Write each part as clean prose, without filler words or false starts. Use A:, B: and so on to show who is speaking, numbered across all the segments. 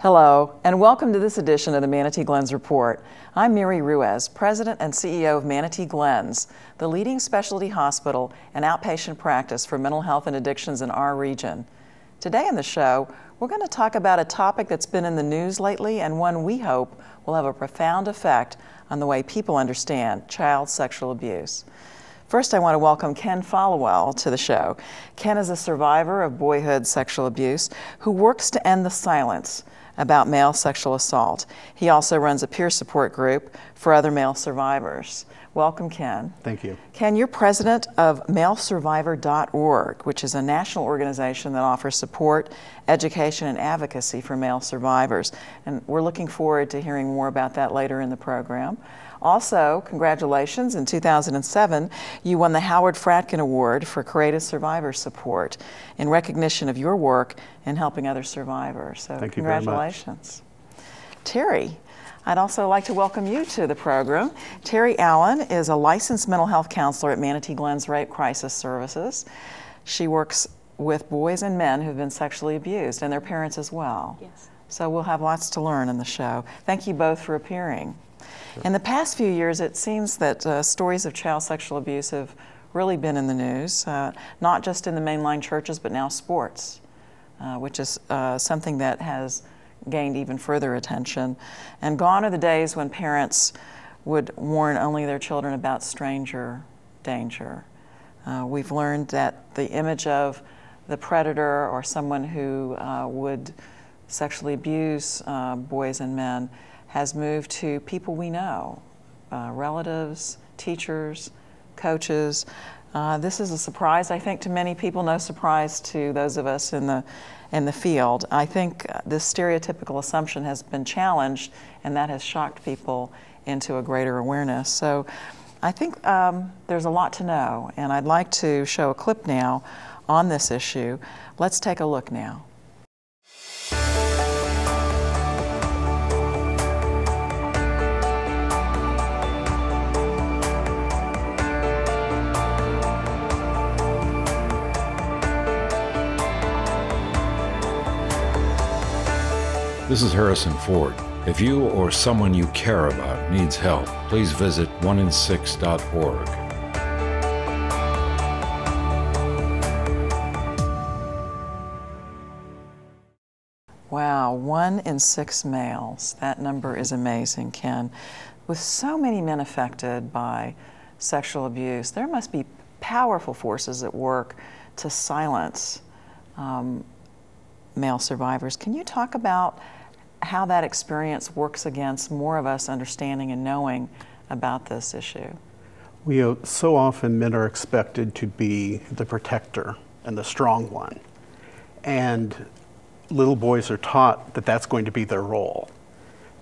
A: Hello, and welcome to this edition of the Manatee Glens Report. I'm Mary Ruiz, President and CEO of Manatee Glens, the leading specialty hospital and outpatient practice for mental health and addictions in our region. Today on the show, we're going to talk about a topic that's been in the news lately and one we hope will have a profound effect on the way people understand child sexual abuse. First, I want to welcome Ken Followell to the show. Ken is a survivor of boyhood sexual abuse who works to end the silence about male sexual assault. He also runs a peer support group for other male survivors. Welcome, Ken.
B: Thank you.
A: Ken, you're president of malesurvivor.org, which is a national organization that offers support, education, and advocacy for male survivors. And we're looking forward to hearing more about that later in the program. Also, congratulations, in 2007, you won the Howard Fratkin Award for Creative Survivor Support in recognition of your work in helping other survivors. So
B: Thank you very much.
A: Congratulations. Terry, I'd also like to welcome you to the program. Terry Allen is a licensed mental health counselor at Manatee Glens Rape Crisis Services. She works with boys and men who've been sexually abused and their parents as well.
C: Yes.
A: So we'll have lots to learn in the show. Thank you both for appearing. In the past few years, it seems that stories of child sexual abuse have really been in the news, not just in the mainline churches, but now sports, which is something that has gained even further attention. And gone are the days when parents would warn only their children about stranger danger. We've learned that the image of the predator or someone who would sexually abuse boys and men has moved to people we know, relatives, teachers, coaches. This is a surprise, I think, to many people, no surprise to those of us in the field. I think this stereotypical assumption has been challenged, and that has shocked people into a greater awareness. So I think there's a lot to know, and I'd like to show a clip now on this issue. Let's take a look now.
D: This is Harrison Ford. If you or someone you care about needs help, please visit 1in6.org.
A: Wow, 1 in 6 males. That number is amazing, Ken. With so many men affected by sexual abuse, there must be powerful forces at work to silence male survivors. Can you talk about how that experience works against more of us understanding and knowing about this issue?
B: So often men are expected to be the protector and the strong one. And little boys are taught that that's going to be their role.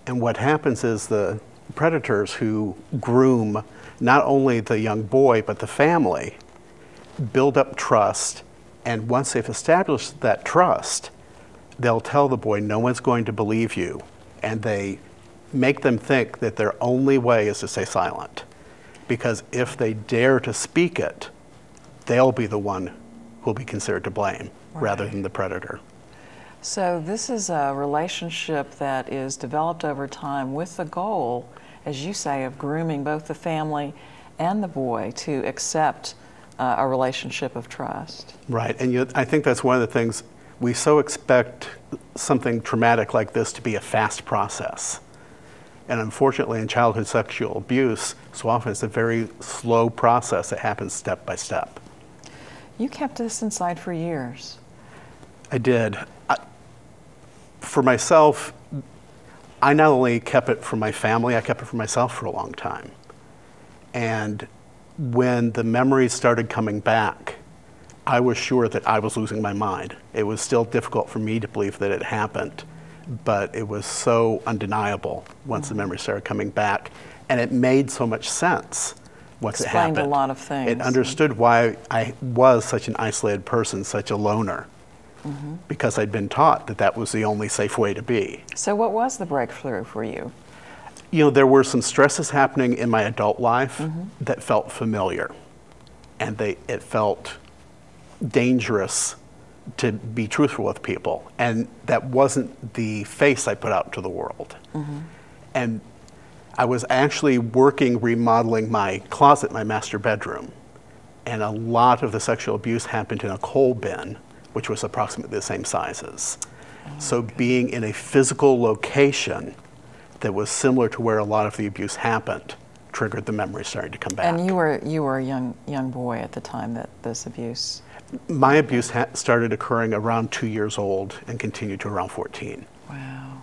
B: And what happens is the predators who groom not only the young boy, but the family, build up trust. And once they've established that trust, they'll tell the boy, no one's going to believe you. And they make them think that their only way is to stay silent. Because if they dare to speak it, they'll be the one who'll be considered to blame, rather than the predator.
A: So this is a relationship that is developed over time with the goal, as you say, of grooming both the family and the boy to accept a relationship of trust.
B: Right, and I think that's one of the things, we so expect something traumatic like this to be a fast process. And unfortunately in childhood sexual abuse, so often it's a very slow process that happens step by step.
A: You kept this inside for years.
B: I did. For myself, I not only kept it from my family, I kept it for myself for a long time. And when the memories started coming back, I was sure that I was losing my mind. It was still difficult for me to believe that it happened, but it was so undeniable once the memories started coming back, and it made so much sense once it happened.
A: Explained a lot of things.
B: It understood why I was such an isolated person, such a loner, because I'd been taught that that was the only safe way to be.
A: So what was the breakthrough for you?
B: You know, there were some stresses happening in my adult life that felt familiar, and it felt dangerous to be truthful with people, and that wasn't the face I put out to the world. And I was actually working remodeling my closet, my master bedroom, and a lot of the sexual abuse happened in a coal bin, which was approximately the same sizes. So being in a physical location that was similar to where a lot of the abuse happened triggered the memory starting to come back.
A: And you were a young boy at the time that this abuse.
B: My abuse started occurring around 2 years old and continued to around 14.
A: Wow.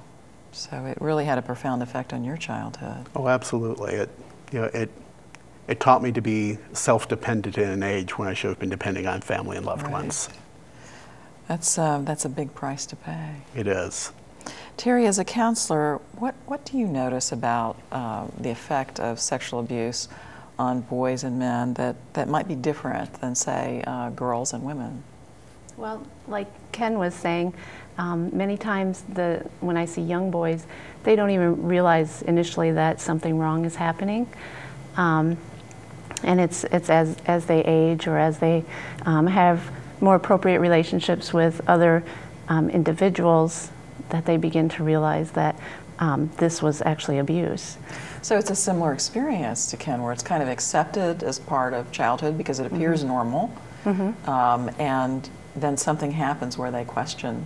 A: So it really had a profound effect on your childhood.
B: Oh, absolutely. It taught me to be self-dependent in an age when I should have been depending on family and loved ones.
A: That's a big price to pay.
B: It is.
A: Terry, as a counselor, what do you notice about the effect of sexual abuse on boys and men that might be different than, say, girls and women?
C: Well, like Ken was saying, many times when I see young boys, they don't even realize initially that something wrong is happening. And it's as they age or as they have more appropriate relationships with other individuals that they begin to realize that this was actually abuse.
A: So it's a similar experience to Ken, where it's kind of accepted as part of childhood because it appears normal, and then something happens where they question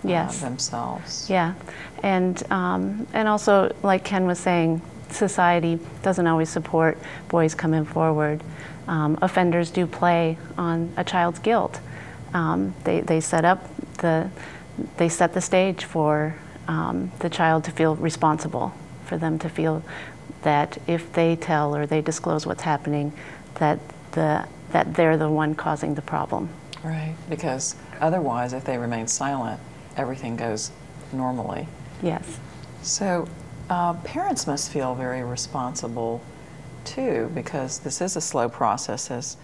A: themselves.
C: Yeah, and also, like Ken was saying, society doesn't always support boys coming forward. Offenders do play on a child's guilt. They set the stage for the child to feel responsible, for them to feel that if they tell or they disclose what's happening, that they're the one causing the problem.
A: Right, because otherwise, if they remain silent, everything goes normally.
C: Yes.
A: So parents must feel very responsible too, because this is a slow process.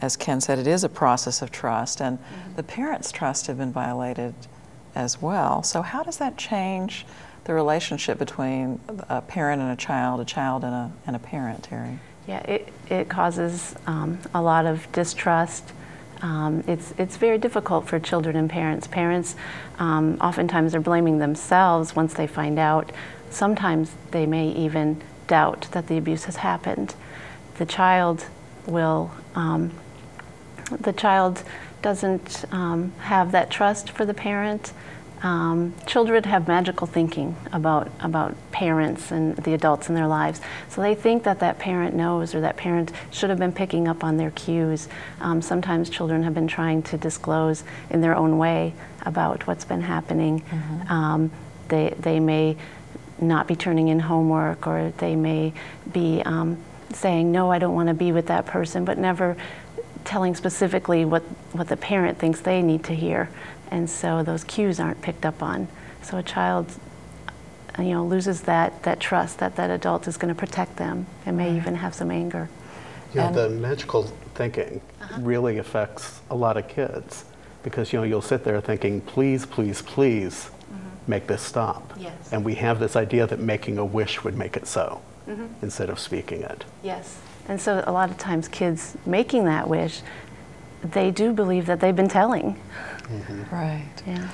A: As Ken said, it is a process of trust, and the parents' trust have been violated as well. So how does that change the relationship between a parent and a child and a parent, Terry?
C: Yeah, it causes a lot of distrust. It's very difficult for children and parents. Parents oftentimes are blaming themselves once they find out. Sometimes they may even doubt that the abuse has happened. The child doesn't have that trust for the parent. Children have magical thinking about parents and the adults in their lives. So they think that parent knows, or that parent should have been picking up on their cues. Sometimes children have been trying to disclose in their own way about what's been happening. They may not be turning in homework, or they may be saying, no, I don't want to be with that person, but never telling specifically what the parent thinks they need to hear. And so those cues aren't picked up on. So a child, loses that trust that adult is going to protect them, and may even have some anger.
B: Yeah, the magical thinking really affects a lot of kids, because you'll sit there thinking, please, please, please make this stop.
C: Yes.
B: And we have this idea that making a wish would make it so, instead of speaking it.
C: Yes. And so a lot of times kids making that wish, they do believe that they've been telling.
A: Right.
C: Yeah.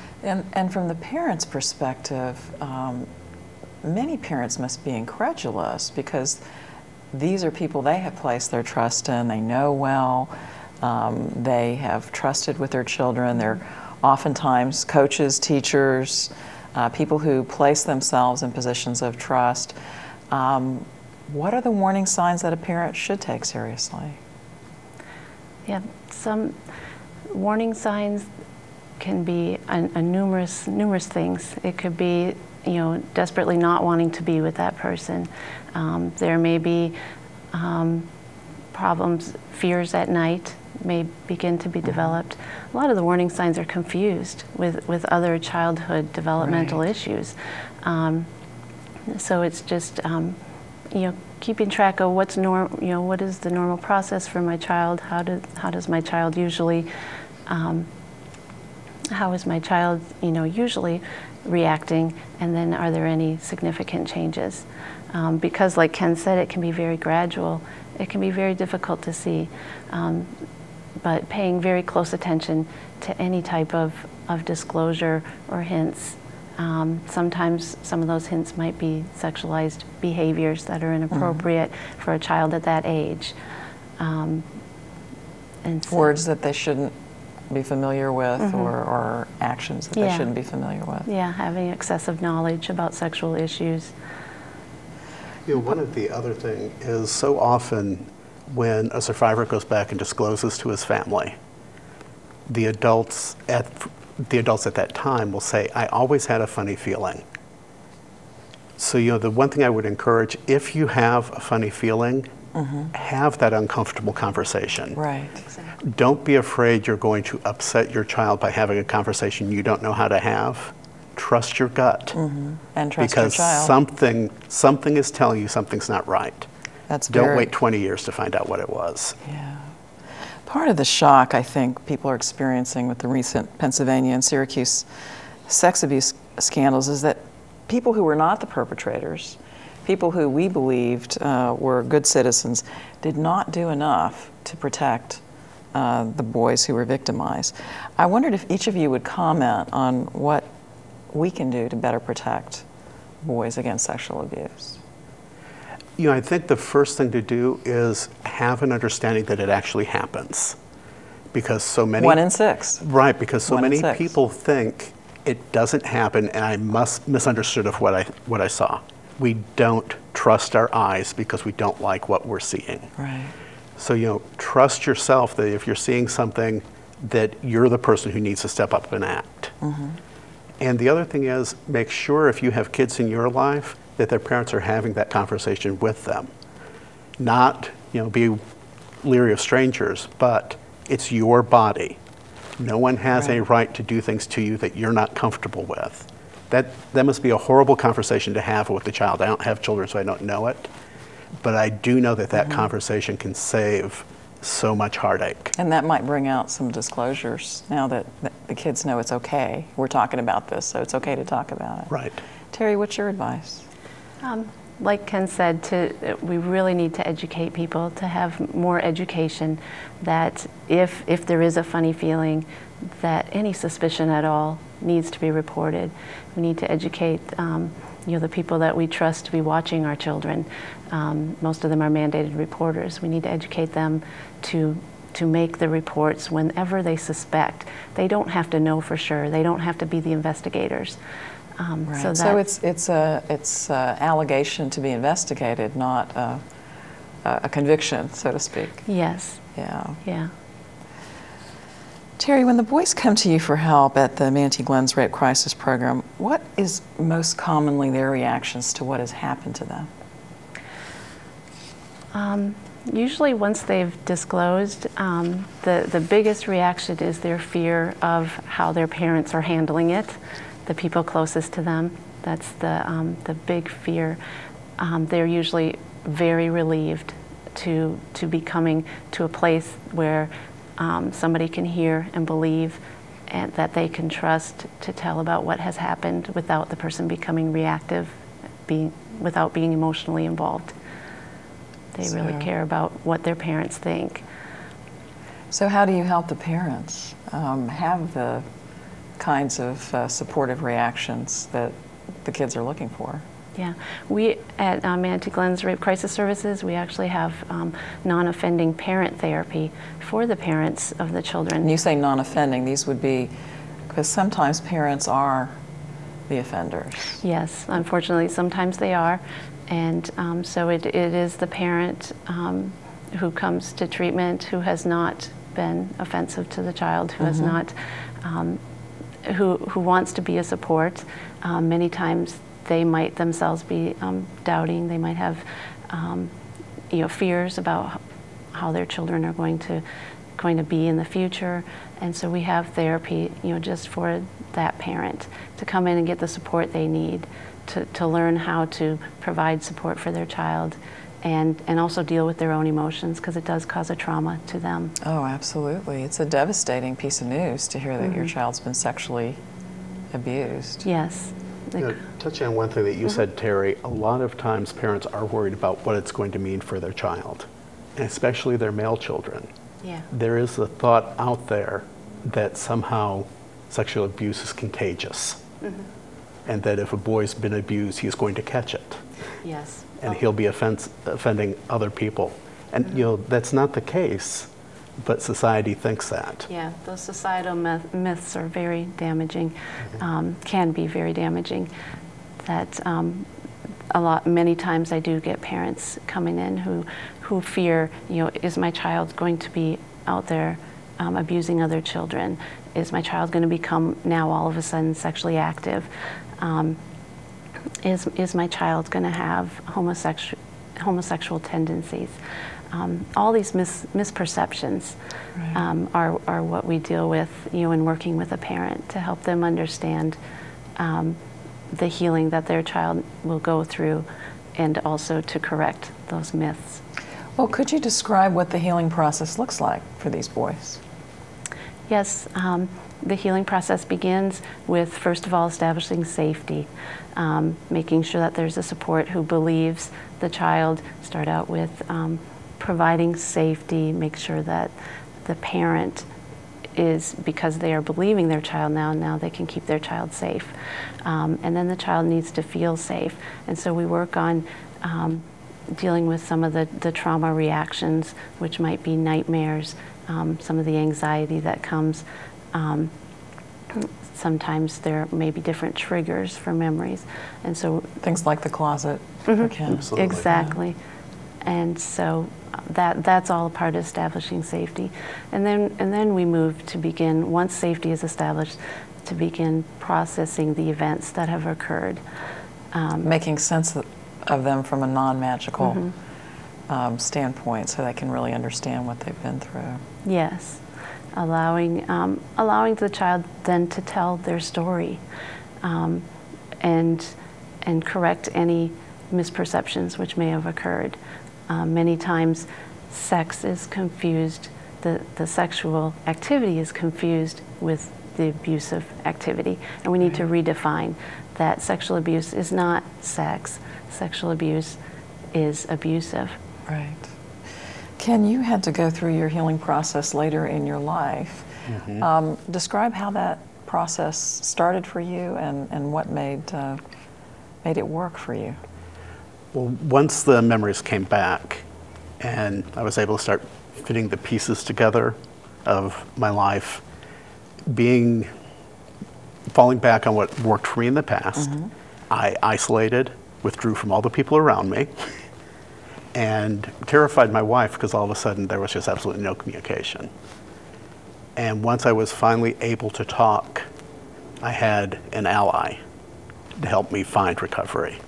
A: And from the parents' perspective, many parents must be incredulous, because these are people they have placed their trust in, they know well, they have trusted with their children. They're oftentimes coaches, teachers, people who place themselves in positions of trust. What are the warning signs that a parent should take seriously?
C: Yeah, some warning signs can be a numerous things. It could be, desperately not wanting to be with that person. There may be problems, fears at night may begin to be developed. A lot of the warning signs are confused with other childhood developmental issues. So it's just, keeping track of what is the normal process for my child? How does my child usually, how is my child, usually reacting? And then are there any significant changes? Because like Ken said, it can be very gradual. It can be very difficult to see. But paying very close attention to any type of disclosure or hints. Sometimes some of those hints might be sexualized behaviors that are inappropriate for a child at that age. And so,
A: words that they shouldn't be familiar with, or actions that they shouldn't be familiar with.
C: Yeah, having excessive knowledge about sexual issues.
B: One of the other thing is so often when a survivor goes back and discloses to his family, the adults at that time will say, I always had a funny feeling. So, the one thing I would encourage, if you have a funny feeling, have that uncomfortable conversation.
A: Right. Exactly.
B: Don't be afraid you're going to upset your child by having a conversation you don't know how to have. Trust your gut.
A: And trust your child.
B: Because something is telling you something's not right. Don't wait 20 years to find out what it was.
A: Yeah. Part of the shock I think people are experiencing with the recent Pennsylvania and Syracuse sex abuse scandals is that people who were not the perpetrators, people who we believed were good citizens, did not do enough to protect the boys who were victimized. I wondered if each of you would comment on what we can do to better protect boys against sexual abuse.
B: I think the first thing to do is have an understanding that it actually happens. Because so many...
A: 1 in 6.
B: Right, because so
A: 1 in
B: many
A: 6.
B: people think it doesn't happen and I misunderstood of what I saw. We don't trust our eyes because we don't like what we're seeing.
A: Right.
B: So, trust yourself that if you're seeing something, that you're the person who needs to step up and act. And the other thing is, make sure if you have kids in your life, that their parents are having that conversation with them. Not, be leery of strangers, but it's your body. No one has any right to do things to you that you're not comfortable with. That must be a horrible conversation to have with the child. I don't have children, so I don't know it. But I do know that conversation can save so much heartache.
A: And that might bring out some disclosures now that the kids know it's okay. We're talking about this, so it's okay to talk about it.
B: Right.
A: Terry, what's your advice?
C: Like Ken said, we really need to educate people, to have more education that if there is a funny feeling, that any suspicion at all needs to be reported. We need to educate the people that we trust to be watching our children. Most of them are mandated reporters. We need to educate them to make the reports whenever they suspect. They don't have to know for sure. They don't have to be the investigators.
A: Right. So it's a allegation to be investigated, not a conviction, so to speak.
C: Yes.
A: Yeah.
C: Yeah.
A: Terry, when the boys come to you for help at the Manatee Glens Rape Crisis Program, what is most commonly their reactions to what has happened to them?
C: Usually once they've disclosed, the biggest reaction is their fear of how their parents are handling it, the people closest to them. That's the big fear. They're usually very relieved to be coming to a place where somebody can hear and believe and that they can trust to tell about what has happened without the person becoming reactive, without being emotionally involved. They really care about what their parents think.
A: So how do you help the parents have the kinds of supportive reactions that the kids are looking for?
C: Yeah, we at Manatee Glens Rape Crisis Services, we actually have non-offending parent therapy for the parents of the children.
A: And you say non-offending, these would be, because sometimes parents are the offenders.
C: Yes, unfortunately sometimes they are. And so it is the parent who comes to treatment who has not been offensive to the child, who has not, who wants to be a support. Many times they might themselves be doubting. They might have fears about how their children are going to be in the future. And so we have therapy, just for that parent to come in and get the support they need to learn how to provide support for their child, and also deal with their own emotions, because it does cause a trauma to them.
A: Oh, absolutely. It's a devastating piece of news to hear that your child's been sexually abused.
C: Yes.
B: Touching on one thing that you said, Terry, a lot of times parents are worried about what it's going to mean for their child, and especially their male children.
C: Yeah.
B: There is a thought out there that somehow sexual abuse is contagious, and that if a boy's been abused, he's going to catch it.
C: Yes.
B: And he'll be offending other people. And that's not the case, but society thinks that.
C: Yeah, those societal myths are very damaging, can be very damaging. That many times I do get parents coming in who fear, is my child going to be out there abusing other children? Is my child going to become now all of a sudden sexually active? Is my child going to have homosexual tendencies? All these misperceptions are what we deal with, in working with a parent, to help them understand the healing that their child will go through, and also to correct those myths.
A: Well, could you describe what the healing process looks like for these boys?
C: Yes, the healing process begins with, first of all, establishing safety, making sure that there's a support who believes the child. Start out with providing safety, make sure that the parent is, because they are believing their child now they can keep their child safe. And then the child needs to feel safe. And so we work on dealing with some of the trauma reactions, which might be nightmares, some of the anxiety that comes. Sometimes there may be different triggers for memories. And so
A: things like the closet for Ken.
B: Absolutely.
C: Exactly. And so that's all a part of establishing safety. And then we move to begin, once safety is established, to begin processing the events that have occurred.
A: Making sense of them from a non-magical standpoint, so they can really understand what they've been through.
C: Yes. Allowing the child then to tell their story, and correct any misperceptions which may have occurred. Many times sex is confused, the sexual activity is confused with the abusive activity, and we need to redefine that sexual abuse is not sex. Sexual abuse is abusive.
A: Right. Ken, you had to go through your healing process later in your life. Describe how that process started for you, and what made it work for you.
B: Well, once the memories came back and I was able to start fitting the pieces together of my life, falling back on what worked for me in the past, I isolated, withdrew from all the people around me, and terrified my wife, because all of a sudden there was just absolutely no communication. And once I was finally able to talk, I had an ally to help me find recovery.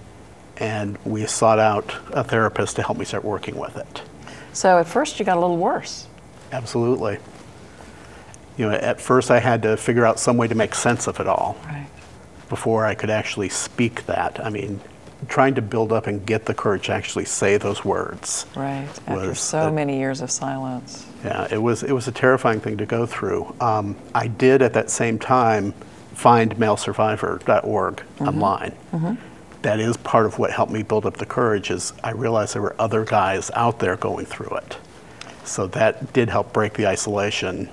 B: And we sought out a therapist to help me start working with it.
A: So at first you got a little worse.
B: Absolutely. At first I had to figure out some way to make sense of it all before I could actually speak that. I mean, trying to build up and get the courage to actually say those words.
A: Right, after so many years of silence.
B: Yeah, it was a terrifying thing to go through. I did at that same time find malesurvivor.org online. That is part of what helped me build up the courage, is I realized there were other guys out there going through it. So that did help break the isolation.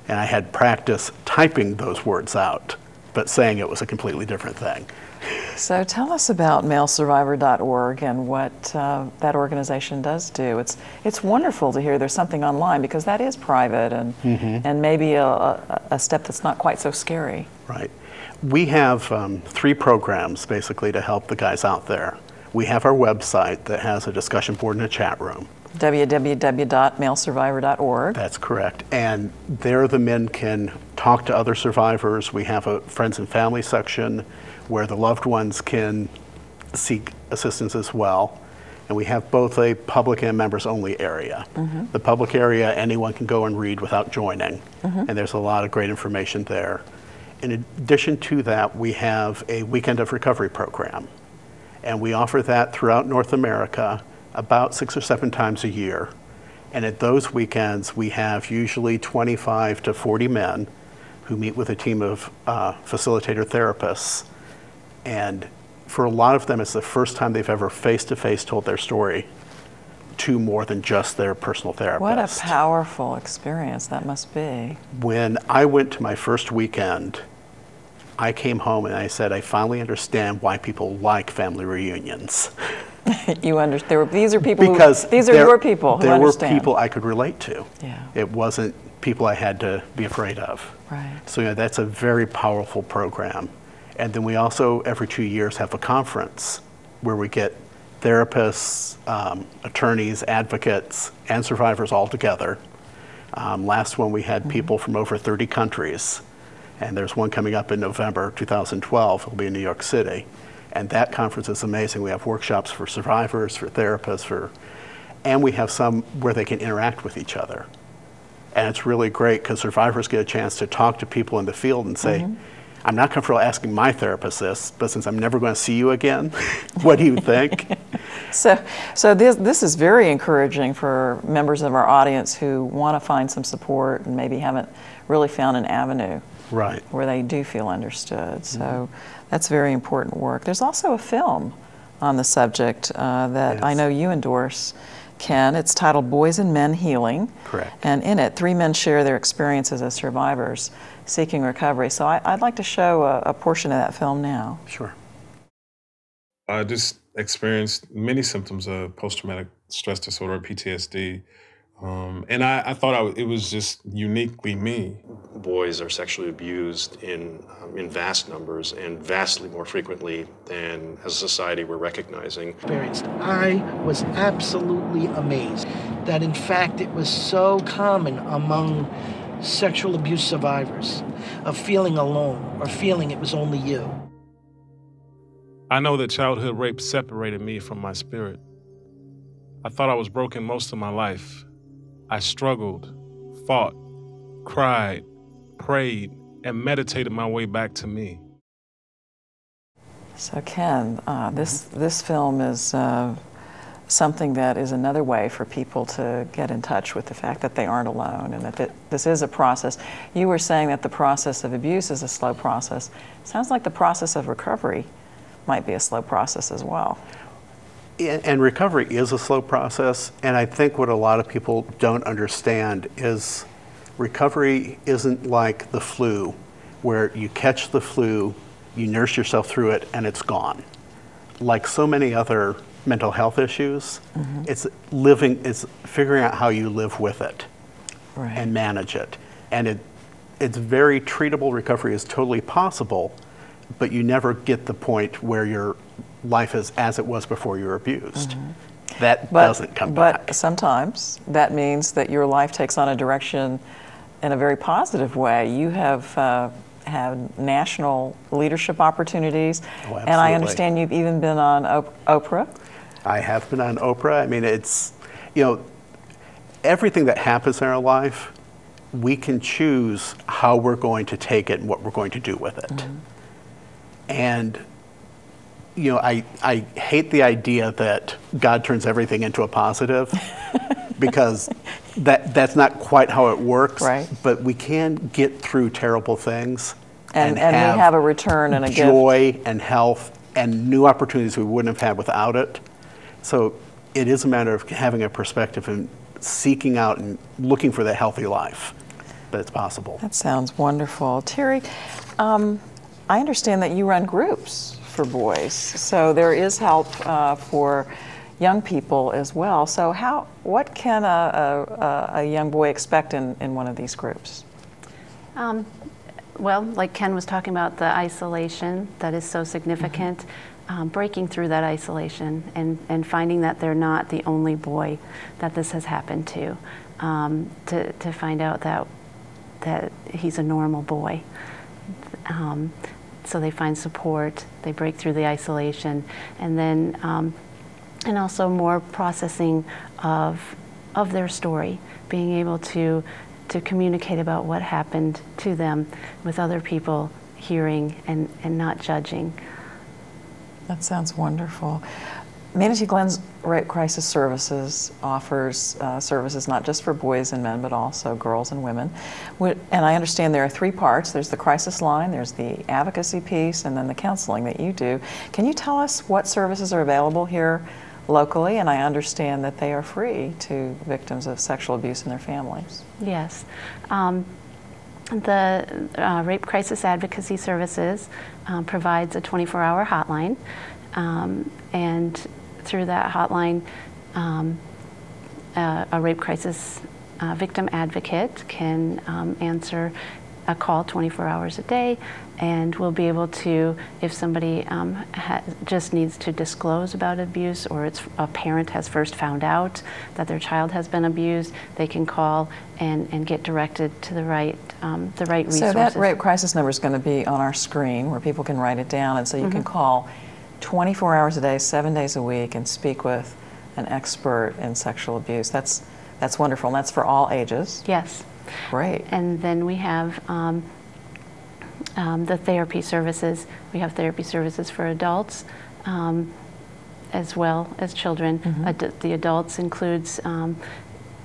B: And I had practice typing those words out, but saying it was a completely different thing.
A: So tell us about malesurvivor.org and what that organization does do. It's wonderful to hear there's something online, because that is private and maybe a step that's not quite so scary.
B: Right. We have 3 programs basically to help the guys out there. We have our website that has a discussion board and a chat room.
A: www.malesurvivor.org.
B: That's correct. And there the men can talk to other survivors. We have a friends and family section where the loved ones can seek assistance as well. And we have both a public and members-only area. The public area, anyone can go and read without joining, and there's a lot of great information there. In addition to that, we have a Weekend of Recovery program, and we offer that throughout North America about 6 or 7 times a year. And at those weekends, we have usually 25 to 40 men who meet with a team of facilitator therapists. And for a lot of them, it's the first time they've ever face-to-face told their story to more than just their personal therapist.
A: What a powerful experience that must be.
B: When I went to my first weekend, I came home and I said, I finally understand why people like family reunions.
A: You understand? These are people.
B: Because
A: these are your people who
B: there
A: understand.
B: were people I could relate to.
A: Yeah.
B: It wasn't people I had to be afraid of.
A: Right.
B: So that's a very powerful program. And then we also, every 2 years, have a conference where we get therapists, attorneys, advocates, and survivors all together. Last one, we had people from over 30 countries. And there's one coming up in November 2012. It'll be in New York City. And that conference is amazing. We have workshops for survivors, for therapists, and we have some where they can interact with each other. And it's really great because survivors get a chance to talk to people in the field and say, I'm not comfortable asking my therapist this, but since I'm never going to see you again, what do you think?
A: So this is very encouraging for members of our audience who want to find some support and maybe haven't really found an avenue where they do feel understood. So that's very important work. There's also a film on the subject that I know you endorse, Ken. It's titled Boys and Men Healing.
B: Correct. And
A: in it, 3 men share their experiences as survivors seeking recovery. So I'd like to show a portion of that film now.
B: Sure.
E: I just experienced many symptoms of post-traumatic stress disorder, PTSD, and I thought it was just uniquely me.
F: Boys are sexually abused in vast numbers and vastly more frequently than as a society we're recognizing.
G: I was absolutely amazed that in fact it was so common among sexual abuse survivors of feeling alone or feeling it was only you.
E: I know that childhood rape separated me from my spirit. I thought I was broken most of my life. I struggled, fought, cried, prayed, and meditated my way back to me.
A: So Ken, this film is something that is another way for people to get in touch with the fact that they aren't alone and that this is a process. You were saying that the process of abuse is a slow process. Sounds like the process of recovery might be a slow process as well.
B: And recovery is a slow process, and I think what a lot of people don't understand is recovery isn't like the flu, where you catch the flu, you nurse yourself through it, and it's gone. Like so many other mental health issues, it's figuring out how you live with it and manage it. And it's very treatable. Recovery is totally possible, but you never get the point where your life is as it was before you were abused. That doesn't come back.
A: But sometimes that means that your life takes on a direction in a very positive way. You have had national leadership opportunities, and I understand you've even been on Oprah.
B: I have been on Oprah. I mean, it's, everything that happens in our life, we can choose how we're going to take it and what we're going to do with it. And I hate the idea that God turns everything into a positive because that's not quite how it works. Right. But we can get through terrible things and
A: we have a return and a
B: joy
A: gift.
B: And health and new opportunities we wouldn't have had without it. So it is a matter of having a perspective and seeking out and looking for the healthy life that's possible.
A: That sounds wonderful. Terry, I understand that you run groups for boys, so there is help for young people as well. So what can a young boy expect in one of these groups?
C: Well, like Ken was talking about, the isolation that is so significant, breaking through that isolation and finding that they're not the only boy that this has happened to find out that he's a normal boy. So they find support, they break through the isolation, and then and also more processing of their story, being able to communicate about what happened to them with other people hearing and not judging.
A: That sounds wonderful. Manatee Glens Rape Crisis Services offers services not just for boys and men, but also girls and women. And I understand there are 3 parts. There's the crisis line, there's the advocacy piece, and then the counseling that you do. Can you tell us what services are available here locally? And I understand that they are free to victims of sexual abuse and their families.
C: Yes. The Rape Crisis Advocacy Services provides a 24-hour hotline, and through that hotline, a rape crisis victim advocate can answer a call 24 hours a day, and we'll be able to, if somebody just needs to disclose about abuse, or a parent has first found out that their child has been abused, they can call and get directed to the right resources.
A: So that rape crisis number is going to be on our screen where people can write it down, and so you can call 24 hours a day, 7 days a week, and speak with an expert in sexual abuse. That's wonderful, and that's for all ages.
C: Yes.
A: Great.
C: And then we have the therapy services. We have therapy services for adults as well as children. The adults includes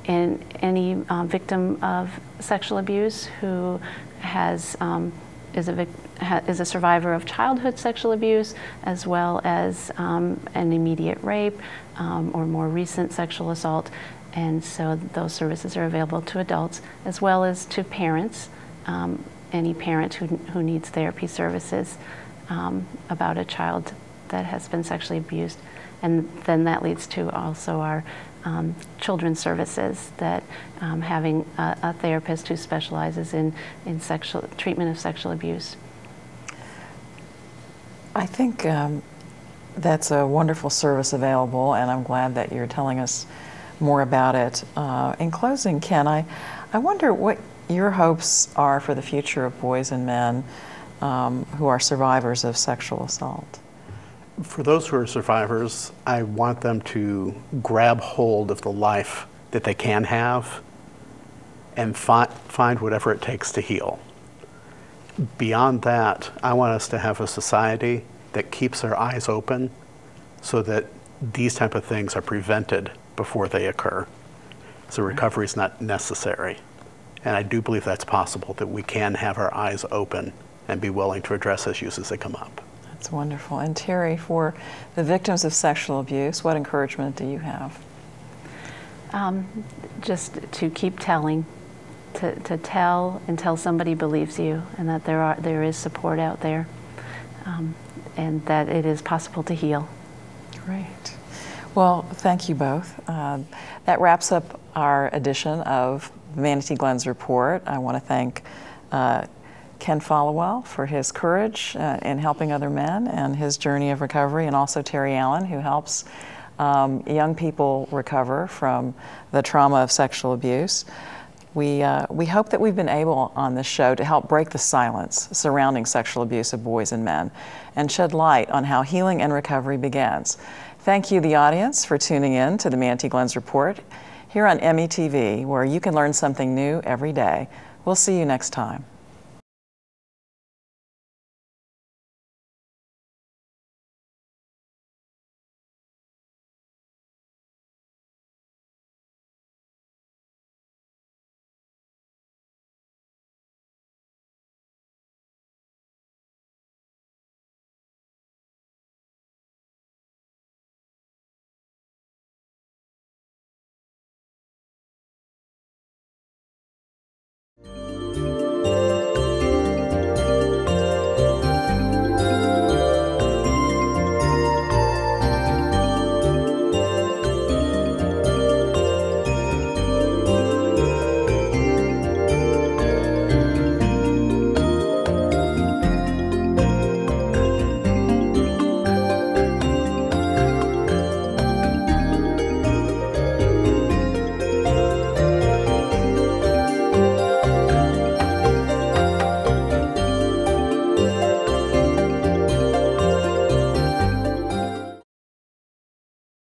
C: any victim of sexual abuse who is a survivor of childhood sexual abuse, as well as an immediate rape or more recent sexual assault. And so those services are available to adults as well as to parents, any parent who needs therapy services about a child that has been sexually abused. And then that leads to also our children's services, that having a therapist who specializes in sexual treatment of sexual abuse. I
A: think that's a wonderful service available, and I'm glad that you're telling us more about it. In closing, Ken, I wonder what your hopes are for the future of boys and men who are survivors of sexual assault.
B: For those who are survivors, I want them to grab hold of the life that they can have and find whatever it takes to heal. Beyond that, I want us to have a society that keeps their eyes open so that these type of things are prevented before they occur. So recovery is not necessary. And I do believe that's possible, that we can have our eyes open and be willing to address issues as they come up.
A: That's wonderful. And Terry, for the victims of sexual abuse, what encouragement do you have?
C: Just to keep telling, to tell until somebody believes you, and that there is support out there, and that it is possible to heal.
A: Great. Well, thank you both. That wraps up our edition of Manatee Glens Report. I want to thank Ken Followell for his courage in helping other men and his journey of recovery, and also Terry Allen, who helps young people recover from the trauma of sexual abuse. We hope that we've been able on this show to help break the silence surrounding sexual abuse of boys and men and shed light on how healing and recovery begins. Thank you, the audience, for tuning in to the Manatee Glens Report here on METV, where you can learn something new every day. We'll see you next time.